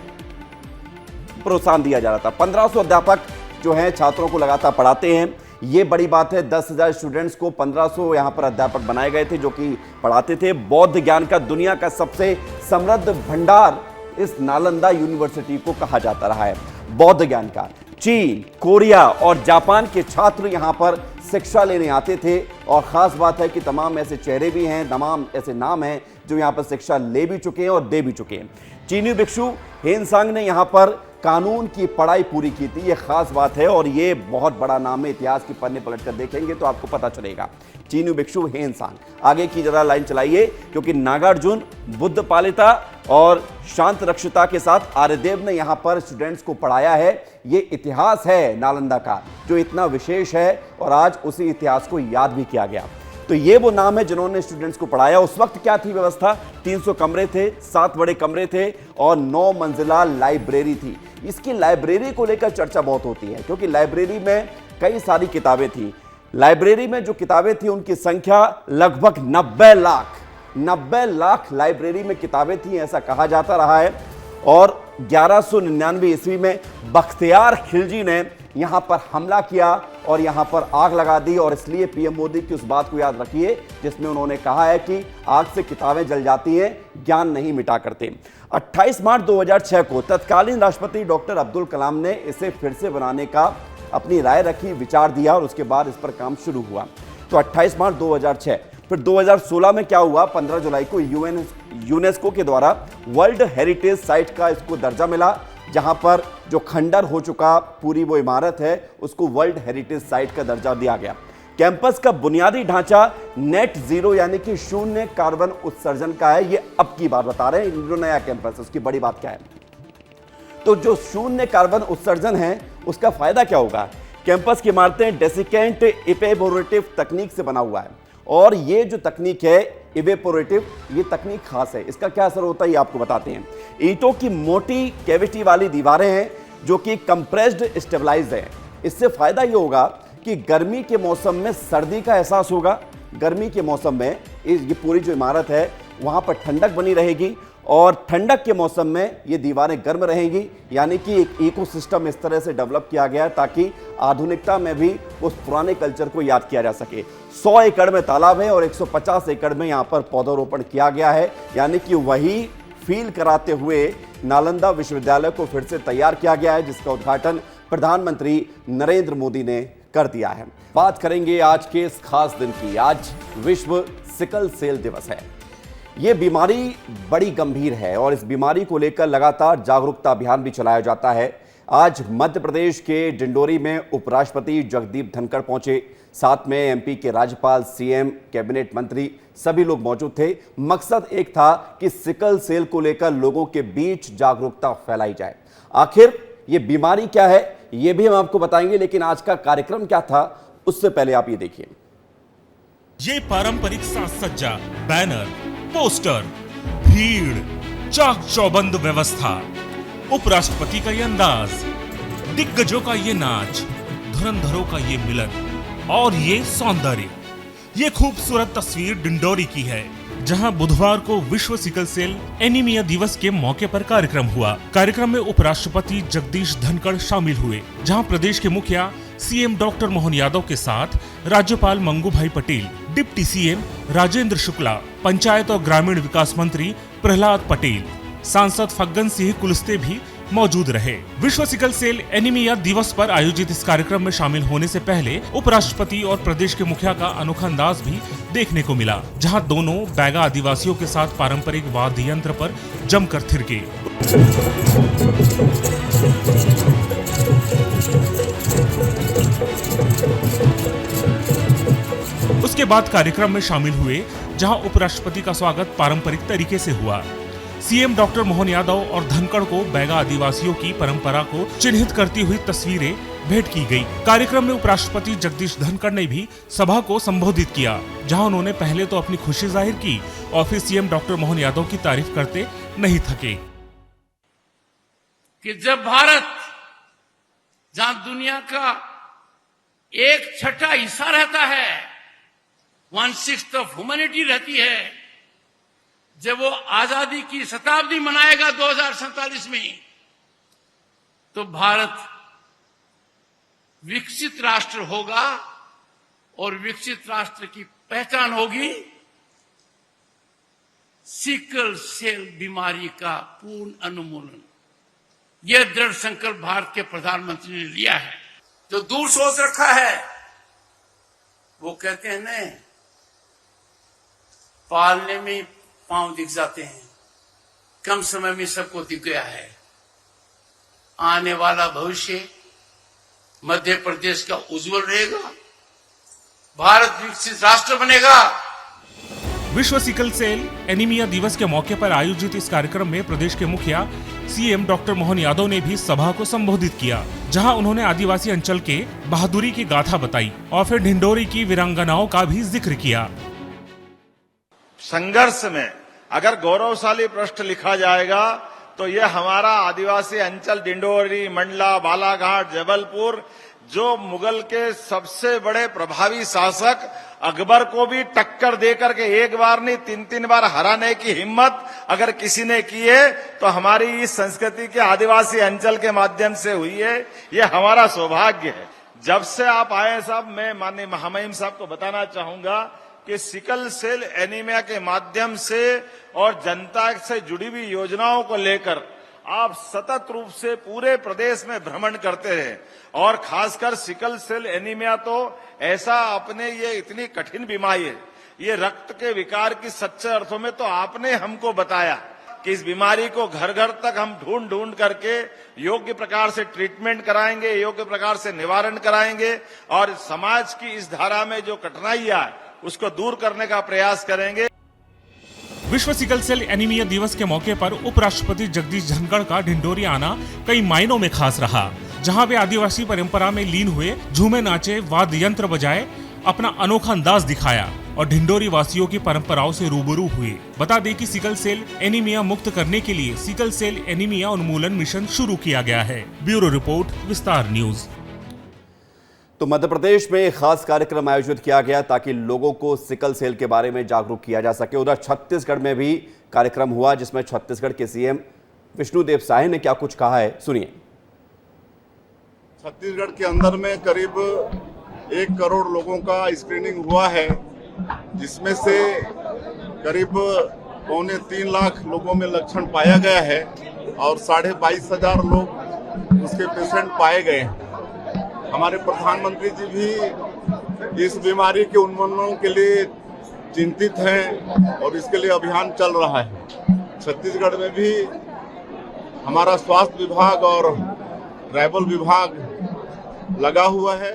प्रोत्साहन दिया जा रहा था। 1500 अध्यापक जो हैं छात्रों को लगातार पढ़ाते हैं, ये बड़ी बात है। 10,000 स्टूडेंट्स को 1500 यहाँ पर अध्यापक बनाए गए थे जो कि पढ़ाते थे। बौद्ध ज्ञान का दुनिया का सबसे समृद्ध भंडार इस नालंदा यूनिवर्सिटी को कहा जाता रहा है। बौद्ध ज्ञान का चीन, कोरिया और जापान के छात्र यहाँ पर शिक्षा लेने आते थे और ख़ास बात है कि तमाम ऐसे चेहरे भी हैं, तमाम ऐसे नाम हैं जो यहाँ पर शिक्षा ले भी चुके हैं और दे भी चुके हैं। चीनी भिक्षु हेनसांग ने यहाँ पर कानून की पढ़ाई पूरी की थी, ये खास बात है और ये बहुत बड़ा नाम है। इतिहास के पन्ने पलटकर देखेंगे तो आपको पता चलेगा। चीनी भिक्षु हेनसांग, आगे की जरा लाइन चलाइए, क्योंकि नागार्जुन बुद्ध पालिता और शांत रक्षिता के साथ आर्यदेव ने यहाँ पर स्टूडेंट्स को पढ़ाया है। ये इतिहास है नालंदा का जो इतना विशेष है और आज उसी इतिहास को याद भी किया गया। तो ये वो नाम है जिन्होंने स्टूडेंट्स को पढ़ाया। उस वक्त क्या थी व्यवस्था? 300 कमरे थे, 7 बड़े कमरे थे और 9 मंजिला लाइब्रेरी थी। इसकी लाइब्रेरी को लेकर चर्चा बहुत होती है क्योंकि लाइब्रेरी में कई सारी किताबें थी। लाइब्रेरी में जो किताबें थी उनकी संख्या लगभग 90 लाख। 90 लाख लाइब्रेरी में किताबें थी, ऐसा कहा जाता रहा है। और 1199 ईस्वी में बख्तियार खिलजी ने यहां पर हमला किया और यहां पर आग लगा दी। और इसलिए पीएम मोदी की उस बात को याद रखिए जिसमें उन्होंने कहा है कि आग से किताबें जल जाती हैं, ज्ञान नहीं मिटा करते। 28 मार्च 2006 को तत्कालीन राष्ट्रपति डॉक्टर अब्दुल कलाम ने इसे फिर से बनाने का अपनी राय रखी, विचार दिया और उसके बाद इस पर काम शुरू हुआ। तो 28 मार्च 2006। फिर 2016 में क्या हुआ, 15 जुलाई को यूनेस्को के द्वारा वर्ल्ड हेरिटेज साइट का इसको दर्जा मिला, जहां पर जो खंडर हो चुका पूरी वो इमारत है उसको वर्ल्ड हेरिटेज साइट का दर्जा दिया गया। कैंपस का बुनियादी ढांचा नेट जीरो यानी कि शून्य कार्बन उत्सर्जन का है। ये अब की बात बता रहे हैं, जो नया कैंपस, उसकी बड़ी बात क्या है। तो जो शून्य कार्बन उत्सर्जन है उसका फायदा क्या होगा। कैंपस की इमारतें डेसिकेंट इवेपोरेटिव तकनीक से बना हुआ है और ये जो तकनीक है इवेपोरेटिव, ये तकनीक खास है। इसका क्या असर होता है ये आपको बताते हैं। ईंटों की मोटी कैविटी वाली दीवारें हैं जो कि कंप्रेस्ड स्टेबलाइज्ड है। इससे फायदा ये होगा कि गर्मी के मौसम में सर्दी का एहसास होगा। गर्मी के मौसम में ये पूरी जो इमारत है वहां पर ठंडक बनी रहेगी और ठंडक के मौसम में ये दीवारें गर्म रहेंगी। यानी कि एक इकोसिस्टम इस तरह से डेवलप किया गया है ताकि आधुनिकता में भी उस पुराने कल्चर को याद किया जा सके। 100 एकड़ में तालाब है और 150 एकड़ में यहाँ पर पौधारोपण किया गया है। यानी कि वही फील कराते हुए नालंदा विश्वविद्यालय को फिर से तैयार किया गया है, जिसका उद्घाटन प्रधानमंत्री नरेंद्र मोदी ने कर दिया है। बात करेंगे आज के इस खास दिन की। आज विश्व सिकल सेल दिवस है। ये बीमारी बड़ी गंभीर है और इस बीमारी को लेकर लगातार जागरूकता अभियान भी चलाया जाता है। आज मध्य प्रदेश के डिंडोरी में उपराष्ट्रपति जगदीप धनखड़ पहुंचे, साथ में एमपी के राज्यपाल, सीएम, कैबिनेट मंत्री सभी लोग मौजूद थे। मकसद एक था कि सिकल सेल को लेकर लोगों के बीच जागरूकता फैलाई जाए। आखिर ये बीमारी क्या है ये भी हम आपको बताएंगे, लेकिन आज का कार्यक्रम क्या था उससे पहले आप ये देखिए। ये पारंपरिक साज सज्जा, बैनर, पोस्टर, भीड़, चाक चौबंद व्यवस्था, उपराष्ट्रपति का ये अंदाज, दिग्गजों का ये नाच, धुरंधरों का ये मिलन और ये सौंदर्य, ये खूबसूरत तस्वीर डिंडोरी की है, जहां बुधवार को विश्व सिकल सेल एनीमिया दिवस के मौके पर कार्यक्रम हुआ। कार्यक्रम में उपराष्ट्रपति जगदीश धनखड़ शामिल हुए, जहां प्रदेश के मुखिया सीएम डॉक्टर मोहन यादव के साथ राज्यपाल मंगू भाई पटेल, डिप्टी सीएम राजेंद्र शुक्ला, पंचायत और ग्रामीण विकास मंत्री प्रहलाद पटेल, सांसद फग्गन सिंह कुलस्ते भी मौजूद रहे। विश्व सिकल सेल एनीमिया दिवस पर आयोजित इस कार्यक्रम में शामिल होने से पहले उपराष्ट्रपति और प्रदेश के मुखिया का अनोखा अंदाज भी देखने को मिला, जहां दोनों बैगा आदिवासियों के साथ पारंपरिक वाद्य यंत्र पर जमकर थिरके। उसके बाद कार्यक्रम में शामिल हुए, जहां उपराष्ट्रपति का स्वागत पारंपरिक तरीके से हुआ। सीएम डॉक्टर मोहन यादव और धनखड़ को बैगा आदिवासियों की परंपरा को चिन्हित करती हुई तस्वीरें भेंट की गई। कार्यक्रम में उपराष्ट्रपति जगदीश धनखड़ ने भी सभा को संबोधित किया, जहां उन्होंने पहले तो अपनी खुशी जाहिर की और फिर सीएम डॉक्टर मोहन यादव की तारीफ करते नहीं थके। कि जब भारत, जहां दुनिया का 1/6 हिस्सा रहता है, 1/6 ऑफ ह्यूमैनिटी रहती है, जब वो आजादी की शताब्दी मनाएगा 2047 में, तो भारत विकसित राष्ट्र होगा और विकसित राष्ट्र की पहचान होगी सिकल सेल बीमारी का पूर्ण उन्मूलन। यह दृढ़ संकल्प भारत के प्रधानमंत्री ने लिया है। जो दूर सोच रखा है वो कहते हैं नहीं, पालने में पांव दिख जाते हैं, कम समय में सबको दिख गया है। आने वाला भविष्य मध्य प्रदेश का उज्जवल रहेगा, भारत विकसित राष्ट्र बनेगा। विश्व सिकल सेल एनीमिया दिवस के मौके पर आयोजित इस कार्यक्रम में प्रदेश के मुखिया सीएम डॉक्टर मोहन यादव ने भी सभा को संबोधित किया, जहां उन्होंने आदिवासी अंचल के बहादुरी की गाथा बताई और फिर ढिंडोरी की वीरांगनाओं का भी जिक्र किया। संघर्ष में अगर गौरवशाली पृष्ठ लिखा जाएगा तो यह हमारा आदिवासी अंचल डिंडोरी, मंडला, बालाघाट, जबलपुर जो मुगल के सबसे बड़े प्रभावी शासक अकबर को भी टक्कर देकर के एक बार नहीं 3-3 बार हराने की हिम्मत अगर किसी ने की है तो हमारी इस संस्कृति के आदिवासी अंचल के माध्यम से हुई है। ये हमारा सौभाग्य है। जब से आप आए साहब, मैं माननीय महामहिम साहब को बताना चाहूंगा कि सिकल सेल एनीमिया के माध्यम से और जनता से जुड़ी हुई योजनाओं को लेकर आप सतत रूप से पूरे प्रदेश में भ्रमण करते रहे और खासकर सिकल सेल एनीमिया तो ऐसा अपने ये इतनी कठिन बीमारी है, ये रक्त के विकार की सच्चे अर्थों में तो आपने हमको बताया कि इस बीमारी को घर घर तक हम ढूंढ ढूंढ करके योग्य प्रकार से ट्रीटमेंट कराएंगे, योग्य प्रकार से निवारण कराएंगे और समाज की इस धारा में जो कठिनाइयां है उसको दूर करने का प्रयास करेंगे। विश्व सिकल सेल एनीमिया दिवस के मौके पर उपराष्ट्रपति जगदीप धनखड़ का ढिंढोरी आना कई मायनों में खास रहा, जहां वे आदिवासी परंपरा में लीन हुए, झूमे नाचे, वाद्य यंत्र बजाए, अपना अनोखा अंदाज दिखाया और ढिंढोरी वासियों की परंपराओं से रूबरू हुए। बता दें कि सिकल सेल एनीमिया मुक्त करने के लिए सिकल सेल एनीमिया उन्मूलन मिशन शुरू किया गया है। ब्यूरो रिपोर्ट, विस्तार न्यूज। तो मध्य प्रदेश में एक खास कार्यक्रम आयोजित किया गया ताकि लोगों को सिकल सेल के बारे में जागरूक किया जा सके। उधर छत्तीसगढ़ में भी कार्यक्रम हुआ जिसमें छत्तीसगढ़ के सीएम विष्णुदेव साय ने क्या कुछ कहा है, सुनिए। छत्तीसगढ़ के अंदर में करीब 1 करोड़ लोगों का स्क्रीनिंग हुआ है, जिसमें से करीब 2.25 लाख लोगों में लक्षण पाया गया है और 22,500 लोग उसके पेशेंट पाए गए हैं। हमारे प्रधानमंत्री जी भी इस बीमारी के उन्मूलन के लिए चिंतित हैं और इसके लिए अभियान चल रहा है। छत्तीसगढ़ में भी हमारा स्वास्थ्य विभाग और ट्राइबल विभाग लगा हुआ है।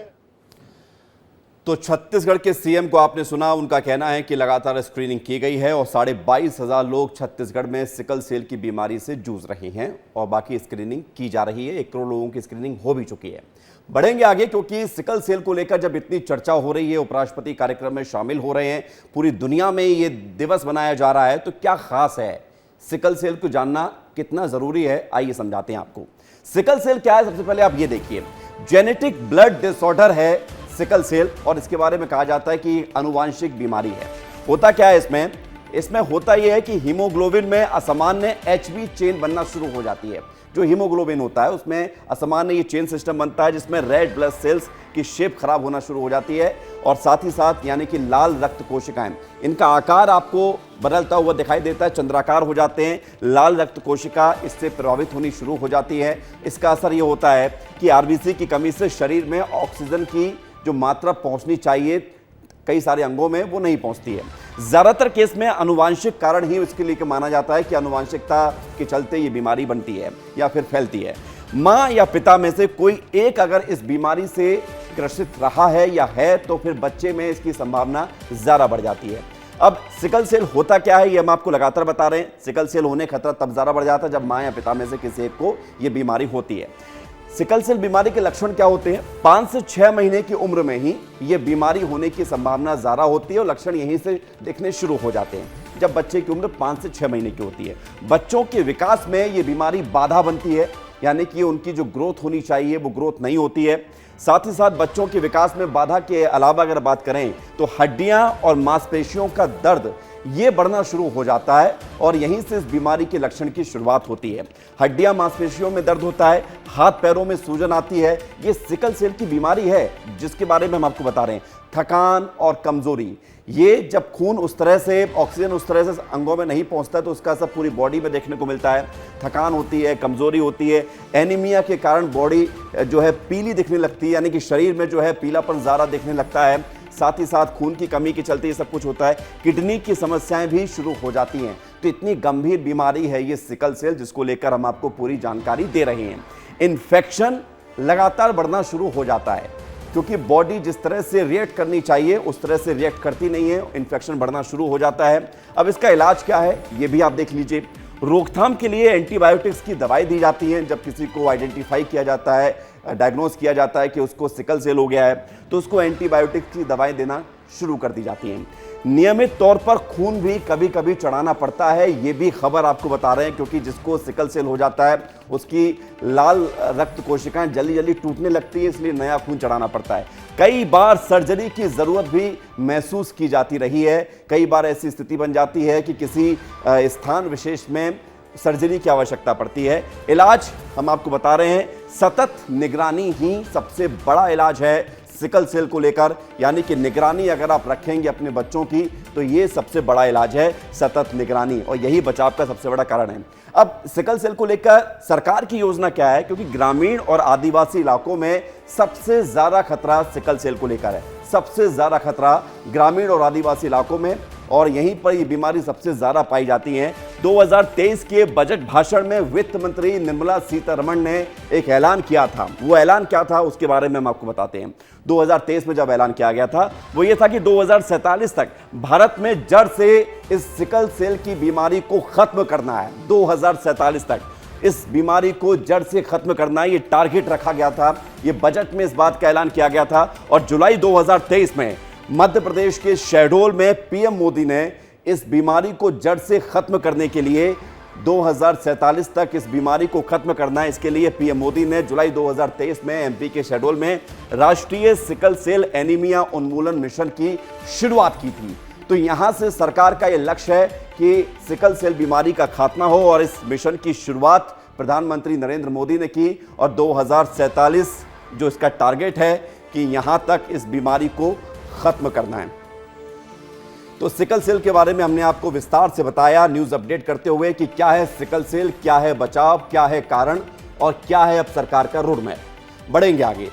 तो छत्तीसगढ़ के सीएम को आपने सुना, उनका कहना है कि लगातार स्क्रीनिंग की गई है और 22,500 लोग छत्तीसगढ़ में सिकल सेल की बीमारी से जूझ रहे हैं और बाकी स्क्रीनिंग की जा रही है। 1 करोड़ लोगों की स्क्रीनिंग हो भी चुकी है। बढ़ेंगे आगे क्योंकि सिकल सेल को लेकर जब इतनी चर्चा हो रही है, उपराष्ट्रपति कार्यक्रम में शामिल हो रहे हैं, पूरी दुनिया में ये दिवस मनाया जा रहा है, तो क्या खास है सिकल सेल को जानना कितना जरूरी है, आइए समझाते हैं आपको। सिकल सेल क्या है, सबसे पहले आप ये देखिए। जेनेटिक ब्लड डिसऑर्डर है सिकल सेल और इसके बारे में कहा जाता है कि आनुवांशिक बीमारी है। होता क्या है इसमें होता यह है कि हीमोग्लोबिन में असामान्य HB चेन बनना शुरू हो जाती है। जो हीमोग्लोबिन होता है उसमें असामान्य ये चेन सिस्टम बनता है जिसमें रेड ब्लड सेल्स की शेप खराब होना शुरू हो जाती है और साथ ही साथ यानी कि लाल रक्त कोशिकाएं, इनका आकार आपको बदलता हुआ दिखाई देता है, चंद्राकार हो जाते हैं। लाल रक्त कोशिका इससे प्रभावित होनी शुरू हो जाती है। इसका असर ये होता है कि RBC की कमी से शरीर में ऑक्सीजन की जो मात्रा पहुंचनी चाहिए कई सारे अंगों में वो नहीं पहुंचती है। ज्यादातर केस में आनुवांशिक कारण ही इसके लिए माना जाता है कि आनुवांशिकता के चलते ये बीमारी बनती है या फिर फैलती है। मां या पिता में से कोई एक अगर इस बीमारी से ग्रसित रहा है या है तो फिर बच्चे में इसकी संभावना ज्यादा बढ़ जाती है। अब सिकल सेल होता क्या है ये हम आपको लगातार बता रहे हैं। सिकल सेल होने का खतरा तब ज्यादा बढ़ जाता है जब मां या पिता में से किसी एक को ये बीमारी होती है। सिकल सेल बीमारी के लक्षण क्या होते हैं? 5 से 6 महीने की उम्र में ही ये बीमारी होने की संभावना ज्यादा होती है और लक्षण यहीं से दिखने शुरू हो जाते हैं जब बच्चे की उम्र 5 से 6 महीने की होती है। बच्चों के विकास में ये बीमारी बाधा बनती है, यानी कि उनकी जो ग्रोथ होनी चाहिए वो ग्रोथ नहीं होती है। साथ ही साथ बच्चों के विकास में बाधा के अलावा अगर बात करें तो हड्डियां और मांसपेशियों का दर्द ये बढ़ना शुरू हो जाता है और यहीं से इस बीमारी के लक्षण की शुरुआत होती है। हड्डियां मांसपेशियों में दर्द होता है, हाथ पैरों में सूजन आती है। ये सिकल सेल की बीमारी है जिसके बारे में हम आपको बता रहे हैं। थकान और कमजोरी, ये जब खून उस तरह से, ऑक्सीजन उस तरह से अंगों में नहीं पहुंचता तो उसका असर पूरी बॉडी में देखने को मिलता है। थकान होती है, कमजोरी होती है। एनीमिया के कारण बॉडी जो है पीली दिखने लगती है, यानी कि शरीर में जो है पीलापन ज़्यादा दिखने लगता है। साथ ही साथ खून की कमी के चलते ये सब कुछ होता है। किडनी की समस्याएं भी शुरू हो जाती हैं। तो इतनी गंभीर बीमारी है ये सिकल सेल, जिसको लेकर हम आपको पूरी जानकारी दे रहे हैं। इन्फेक्शन लगातार बढ़ना शुरू हो जाता है क्योंकि बॉडी जिस तरह से रिएक्ट करनी चाहिए उस तरह से रिएक्ट करती नहीं है, इन्फेक्शन बढ़ना शुरू हो जाता है। अब इसका इलाज क्या है ये भी आप देख लीजिए। रोकथाम के लिए एंटीबायोटिक्स की दवाई दी जाती है। जब किसी को आइडेंटिफाई किया जाता है, डायग्नोज किया जाता है कि उसको सिकल सेल हो गया है तो उसको एंटीबायोटिक्स की दवाएं देना शुरू कर दी जाती हैं। नियमित तौर पर खून भी कभी कभी चढ़ाना पड़ता है। ये भी खबर आपको बता रहे हैं, क्योंकि जिसको सिकल सेल हो जाता है उसकी लाल रक्त कोशिकाएं जल्दी जल्दी टूटने लगती है, इसलिए नया खून चढ़ाना पड़ता है। कई बार सर्जरी की जरूरत भी महसूस की जाती रही है। कई बार ऐसी स्थिति बन जाती है कि किसी स्थान विशेष में सर्जरी की आवश्यकता पड़ती है। इलाज हम आपको बता रहे हैं, सतत निगरानी ही सबसे बड़ा इलाज है सिकल सेल को लेकर। यानी कि निगरानी अगर आप रखेंगे अपने बच्चों की तो ये सबसे बड़ा इलाज है, सतत निगरानी, और यही बचाव का सबसे बड़ा कारण है। अब सिकल सेल को लेकर सरकार की योजना क्या है, क्योंकि ग्रामीण और आदिवासी इलाकों में सबसे ज्यादा खतरा सिकल सेल को लेकर है। सबसे ज्यादा खतरा ग्रामीण और आदिवासी इलाकों में, और यहीं पर ये बीमारी सबसे ज्यादा पाई जाती है। 2023 के बजट भाषण में वित्त मंत्री निर्मला सीतारमण ने एक ऐलान किया था। वो ऐलान क्या था उसके बारे में हम आपको बताते हैं। 2023 में जब ऐलान किया गया था वो ये था कि 2047 तक भारत में जड़ से इस सिकल सेल की बीमारी को खत्म करना है। 2047 तक इस बीमारी को जड़ से खत्म करना है, ये टारगेट रखा गया था। ये बजट में इस बात का ऐलान किया गया था। और जुलाई 2023 में मध्य प्रदेश के शहडोल में पीएम मोदी ने इस बीमारी को जड़ से खत्म करने के लिए 2047 तक इस बीमारी को खत्म करना है, इसके लिए पीएम मोदी ने जुलाई 2023 में एमपी के शहडोल में राष्ट्रीय सिकल सेल एनीमिया उन्मूलन मिशन की शुरुआत की थी। तो यहां से सरकार का यह लक्ष्य है कि सिकल सेल बीमारी का खात्मा हो, और इस मिशन की शुरुआत प्रधानमंत्री नरेंद्र मोदी ने की। और 2047 जो इसका टारगेट है कि यहां तक इस बीमारी को खत्म करना है। तो सिकल सेल के बारे में हमने आपको विस्तार से बताया, न्यूज अपडेट करते हुए कि क्या है सिकल सेल, क्या है बचाव, क्या है कारण और क्या है अब सरकार का रोड मैप। बढ़ेंगे आगे।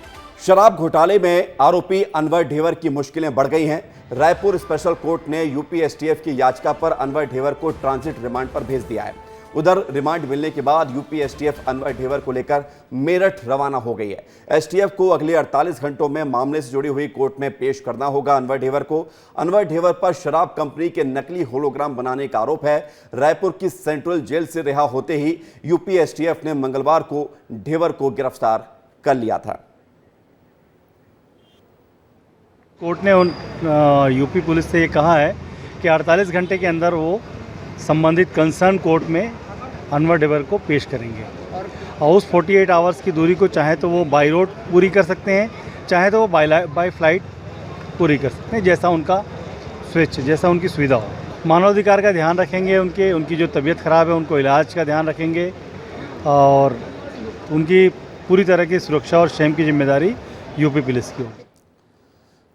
शराब घोटाले में आरोपी अनवर ढेवर की मुश्किलें बढ़ गई हैं। रायपुर स्पेशल कोर्ट ने यूपी एसटीएफ की याचिका पर अनवर ढेवर को ट्रांजिट रिमांड पर भेज दिया है। उधर रिमांड मिलने के बाद यूपी एसटीएफ अनवर ढेवर को लेकर मेरठ रवाना हो गई है। एसटीएफ को अगले 48 घंटों में मामले से जुड़ी हुई कोर्ट में पेश करना होगा अनवर ढेवर को। अनवर ढेवर पर शराब कंपनी के नकली होलोग्राम बनाने का आरोप है। रायपुर की सेंट्रल जेल से रिहा होते ही यूपी एसटीएफ ने मंगलवार को ढेवर को गिरफ्तार कर लिया था। कोर्ट ने यूपी पुलिस से ये कहा है कि 48 घंटे के अंदर वो संबंधित कंसर्न कोर्ट में अनवर ढेवर को पेश करेंगे, और उस 48 आवर्स की दूरी को चाहे तो वो बाई रोड पूरी कर सकते हैं, चाहे तो वो बाई फ्लाइट पूरी कर सकते हैं, जैसा उनका स्विच, जैसा उनकी सुविधा हो। मानवाधिकार का ध्यान रखेंगे, उनकी जो तबीयत ख़राब है उनको इलाज का ध्यान रखेंगे, और उनकी पूरी तरह की सुरक्षा और क्षेम की जिम्मेदारी यूपी पुलिस की होगी।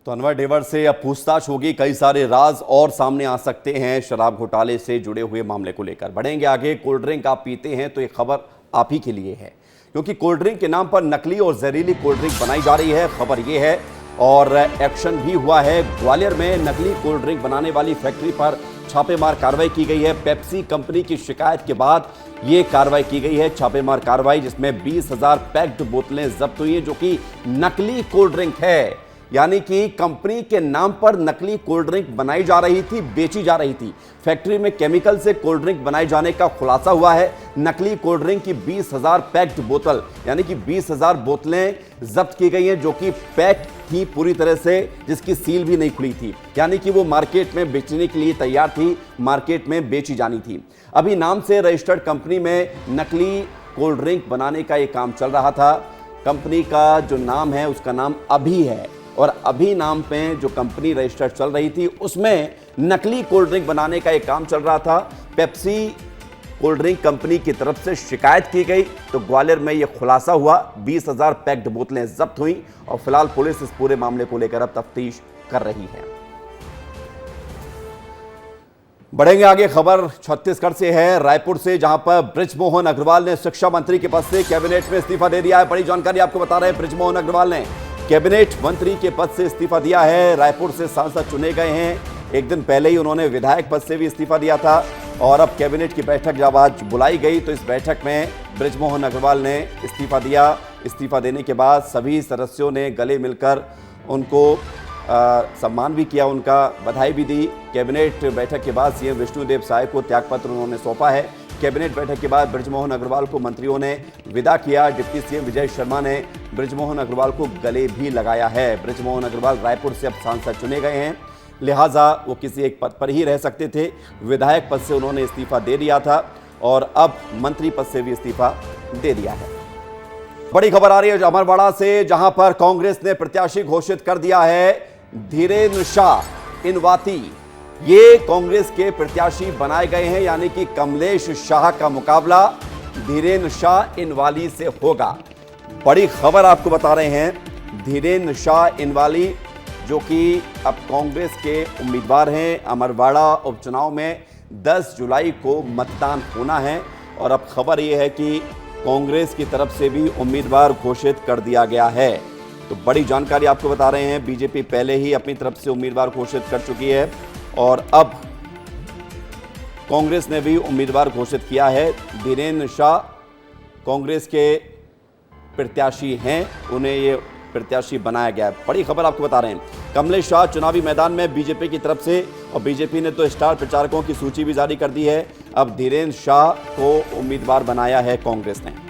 तो अनवर ढेवर से अब पूछताछ होगी, कई सारे राज और सामने आ सकते हैं शराब घोटाले से जुड़े हुए मामले को लेकर। बढ़ेंगे आगे। कोल्ड ड्रिंक आप पीते हैं तो ये खबर आप ही के लिए है, क्योंकि कोल्ड ड्रिंक के नाम पर नकली और जहरीली कोल्ड ड्रिंक बनाई जा रही है। खबर ये है, और एक्शन भी हुआ है। ग्वालियर में नकली कोल्ड ड्रिंक बनाने वाली फैक्ट्री पर छापेमार कार्रवाई की गई है। पेप्सी कंपनी की शिकायत के बाद ये कार्रवाई की गई है, छापेमार कार्रवाई, जिसमें 20,000 पैक्ड बोतलें जब्त हुई हैं जो कि नकली कोल्ड ड्रिंक है। यानी कि कंपनी के नाम पर नकली कोल्ड ड्रिंक बनाई जा रही थी, बेची जा रही थी। फैक्ट्री में केमिकल से कोल्ड ड्रिंक बनाए जाने का खुलासा हुआ है। नकली कोल्ड ड्रिंक की 20,000 पैक्ड बोतल, यानी कि 20,000 बोतलें जब्त की गई हैं जो कि पैक थी पूरी तरह से, जिसकी सील भी नहीं खुली थी। यानी कि वो मार्केट में बेचने के लिए तैयार थी, मार्केट में बेची जानी थी। अभी नाम से रजिस्टर्ड कंपनी में नकली कोल्ड ड्रिंक बनाने का ये काम चल रहा था। कंपनी का जो नाम है उसका नाम अभी है, और अभी नाम पे जो कंपनी रजिस्टर्ड चल रही थी उसमें नकली कोल्ड ड्रिंक बनाने का एक काम चल रहा था। पेप्सी कोल्ड ड्रिंक कंपनी की तरफ से शिकायत की गई तो ग्वालियर में यह खुलासा हुआ। 20,000 पैक्ड बोतलें जब्त हुई, और फिलहाल पुलिस इस पूरे मामले को लेकर अब तफ्तीश कर रही है। बढ़ेंगे आगे। खबर छत्तीसगढ़ से है, रायपुर से, जहां पर बृजमोहन अग्रवाल ने शिक्षा मंत्री के पद से कैबिनेट में इस्तीफा दे दिया है। बड़ी जानकारी आपको बता रहे हैं, बृजमोहन अग्रवाल ने कैबिनेट मंत्री के पद से इस्तीफा दिया है। रायपुर से सांसद चुने गए हैं। एक दिन पहले ही उन्होंने विधायक पद से भी इस्तीफा दिया था, और अब कैबिनेट की बैठक जब आज बुलाई गई तो इस बैठक में बृजमोहन अग्रवाल ने इस्तीफा दिया। इस्तीफा देने के बाद सभी सदस्यों ने गले मिलकर उनको सम्मान भी किया, उनका बधाई भी दी। कैबिनेट बैठक के बाद सीएम विष्णुदेव साय को त्यागपत्र उन्होंने सौंपा है। कैबिनेट बैठक के बाद बृजमोहन अग्रवाल को मंत्रियों ने विदा किया। डिप्टी सीएम विजय शर्मा ने बृजमोहन अग्रवाल को गले भी लगाया है। बृजमोहन अग्रवाल रायपुर से अब सांसद चुने गए हैं। लिहाजा वो किसी एक पद पर ही रह सकते थे। विधायक पद से उन्होंने इस्तीफा दे दिया था और अब मंत्री पद से भी इस्तीफा दे दिया है। बड़ी खबर आ रही है अमरवाड़ा से, जहां पर कांग्रेस ने प्रत्याशी घोषित कर दिया है धीरेन्द्र शाह इनवाती। ये कांग्रेस के प्रत्याशी बनाए गए हैं, यानी कि कमलेश शाह का मुकाबला धीरेन्द्र शाह इनवाली से होगा। बड़ी खबर आपको बता रहे हैं, धीरेन्द्र शाह इनवाली जो कि अब कांग्रेस के उम्मीदवार हैं। अमरवाड़ा उपचुनाव में 10 जुलाई को मतदान होना है और अब खबर यह है कि कांग्रेस की तरफ से भी उम्मीदवार घोषित कर दिया गया है। तो बड़ी जानकारी आपको बता रहे हैं, बीजेपी पहले ही अपनी तरफ से उम्मीदवार घोषित कर चुकी है और अब कांग्रेस ने भी उम्मीदवार घोषित किया है। धीरेन्द्र शाह कांग्रेस के प्रत्याशी हैं, उन्हें ये प्रत्याशी बनाया गया है। बड़ी खबर आपको बता रहे हैं, कमलेश शाह चुनावी मैदान में बीजेपी की तरफ से, और बीजेपी ने तो स्टार प्रचारकों की सूची भी जारी कर दी है। अब धीरेन्द्र शाह को उम्मीदवार बनाया है कांग्रेस ने।